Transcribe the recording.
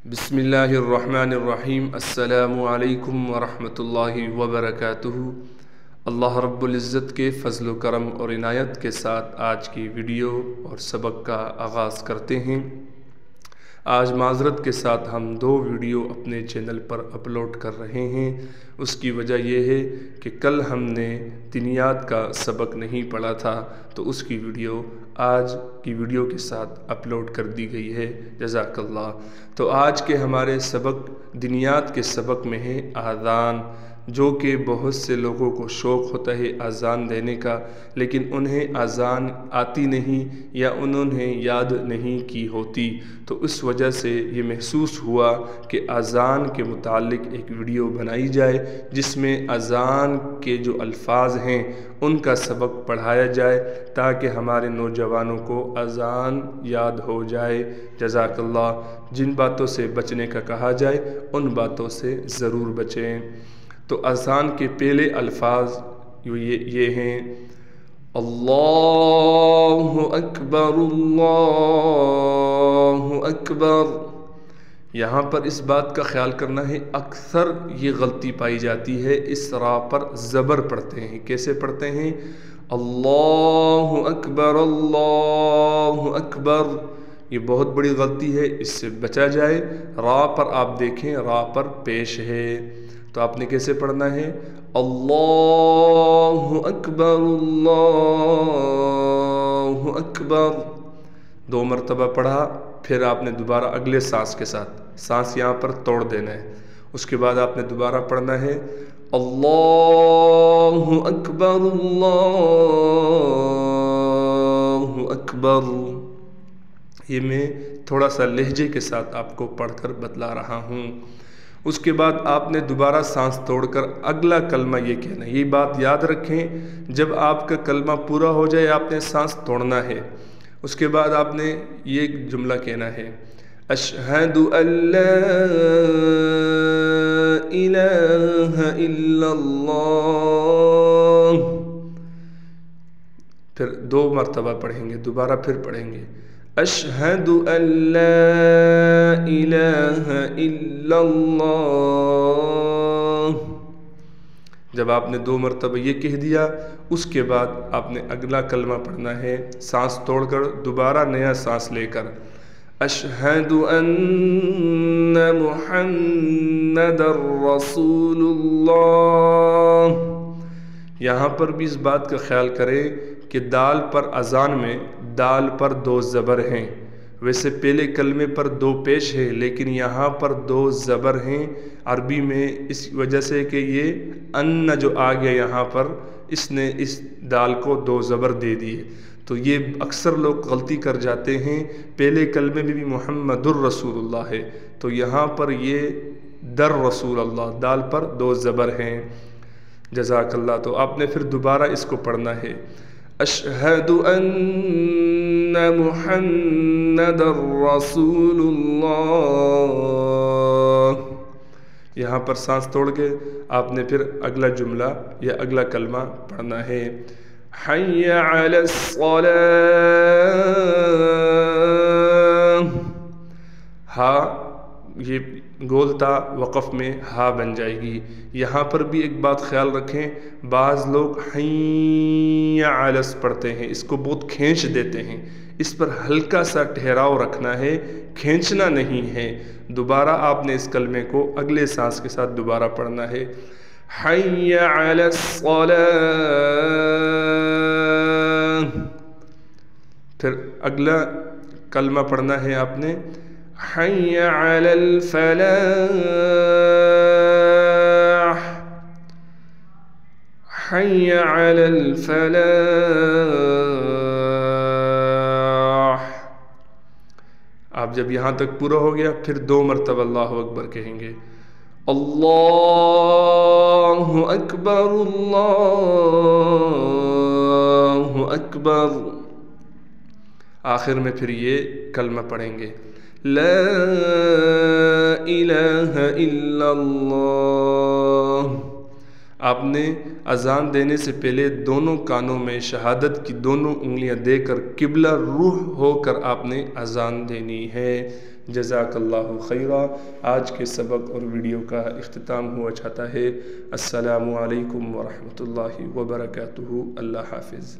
بسم اللہ الرحمن الرحیم۔ السلام علیکم ورحمۃ اللہ وبرکاتہ۔ اللہ رب العزت کے فضل و کرم اور عنایت کے ساتھ آج کی ویڈیو اور سبق کا آغاز کرتے ہیں۔ آج معذرت کے ساتھ ہم 2 ویڈیو اپنے چینل پر اپلوڈ کر رہے ہیں۔ اس کی وجہ یہ ہے کہ کل ہم نے دنیات کا سبق نہیں پڑھا تھا، تو اس کی ویڈیو آج کی ویڈیو کے ساتھ اپلوڈ کر دی گئی ہے۔ جزاک اللہ۔ تو آج کے ہمارے سبق دنیات کے سبق میں ہے اذان، جو کہ بہت سے لوگوں کو شوق ہوتا ہے اذان دینے کا، لیکن انہیں اذان آتی نہیں یا انہوں نے یاد نہیں کی ہوتی، تو اس وجہ سے یہ محسوس ہوا کہ اذان کے متعلق ایک ویڈیو بنائی جائے جس میں اذان کے جو الفاظ ہیں ان کا سبق پڑھایا جائے تاکہ ہمارے نوجوانوں کو اذان یاد ہو جائے۔ جزاک اللہ۔ جن باتوں سے بچنے کا کہا جائے ان باتوں سے ضرور بچیں۔ تو اذان کے پہلے الفاظ یہ ہیں: اللہ اکبر اللہ اکبر۔ یہاں پر اس بات کا خیال کرنا ہے، اکثر یہ غلطی پائی جاتی ہے، اس را پر زبر پڑھتے ہیں۔ کیسے پڑھتے ہیں؟ اللہ اکبر اللہ اکبر۔ یہ بہت بڑی غلطی ہے، اس سے بچا جائے۔ را پر آپ دیکھیں، را پر پیش ہے، تو آپ نے کیسے پڑھنا ہے؟ اللہ اکبر اللہ اکبر۔ 2 مرتبہ پڑھا، پھر آپ نے دوبارہ اگلے سانس کے ساتھ، سانس یہاں پر توڑ دینا ہے، اس کے بعد آپ نے دوبارہ پڑھنا ہے اللہ اکبر اللہ اکبر۔ یہ میں تھوڑا سا لہجے کے ساتھ آپ کو پڑھ کر بتلا رہا ہوں۔ اس کے بعد آپ نے دوبارہ سانس توڑ کر اگلا کلمہ یہ کہنا ہے۔ یہ بات یاد رکھیں، جب آپ کا کلمہ پورا ہو جائے آپ نے سانس توڑنا ہے۔ اس کے بعد آپ نے یہ جملہ کہنا ہے: اشہد ان لا الہ الا اللہ۔ پھر 2 مرتبہ پڑھیں گے، دوبارہ پھر پڑھیں گے: اشہد ان لا الہ الا اللہ۔ جب آپ نے 2 مرتبہ یہ کہہ دیا، اس کے بعد آپ نے اگلا کلمہ پڑھنا ہے سانس توڑ کر، دوبارہ نیا سانس لے کر: اشہد ان محمد رسول اللہ۔ یہاں پر بھی اس بات کا خیال کریں کہ دال پر اذان میں دال پر 2 زبر ہیں، ویسے پہلے کلمے پر 2 پیش ہے، لیکن یہاں پر 2 زبر ہیں عربی میں، اس وجہ سے کہ یہ ان جو آ گیا یہاں پر، اس نے اس دال کو 2 زبر دے دیے، تو یہ اکثر لوگ غلطی کر جاتے ہیں۔ پہلے کلمے میں بھی محمد الرسول اللہ ہے، تو یہاں پر یہ در رسول اللہ، دال پر 2 زبر ہیں۔ جزاک اللہ۔ تو آپ نے پھر دوبارہ اس کو پڑھنا ہے: اشہد ان محمد رسول اللہ۔ یہاں پر سانس توڑ کے آپ نے پھر اگلا جملہ یا اگلا کلمہ پڑھنا ہے: حی علی الصلاۃ۔ ہا یہ گولتا وقف میں ہا بن جائے گی۔ یہاں پر بھی ایک بات خیال رکھیں، بعض لوگ حی علی پڑھتے ہیں، اس کو بہت کھینچ دیتے ہیں، اس پر ہلکا سا ٹھہراؤ رکھنا ہے، کھینچنا نہیں ہے۔ دوبارہ آپ نے اس کلمے کو اگلے سانس کے ساتھ دوبارہ پڑھنا ہے: حی علی الصلاۃ۔ پھر اگلا کلمہ پڑھنا ہے آپ نے: حی علی الفلاح۔ حی علی الفلاح۔ آپ جب یہاں تک پورا ہو گیا پھر 2 مرتبہ اللہ اکبر کہیں گے: اللہ اکبر اللہ اکبر۔ آخر میں پھر یہ کلمہ پڑھیں گے: لا الہ الا اللہ۔ آپ نے اذان دینے سے پہلے دونوں کانوں میں شہادت کی دونوں انگلیاں دے کر قبلہ روح ہو کر آپ نے اذان دینی ہے۔ جزاک اللہ خیرا۔ آج کے سبق اور ویڈیو کا اختتام ہوا چاہتا ہے۔ السلام علیکم ورحمۃ اللہ وبرکاتہ۔ اللہ حافظ۔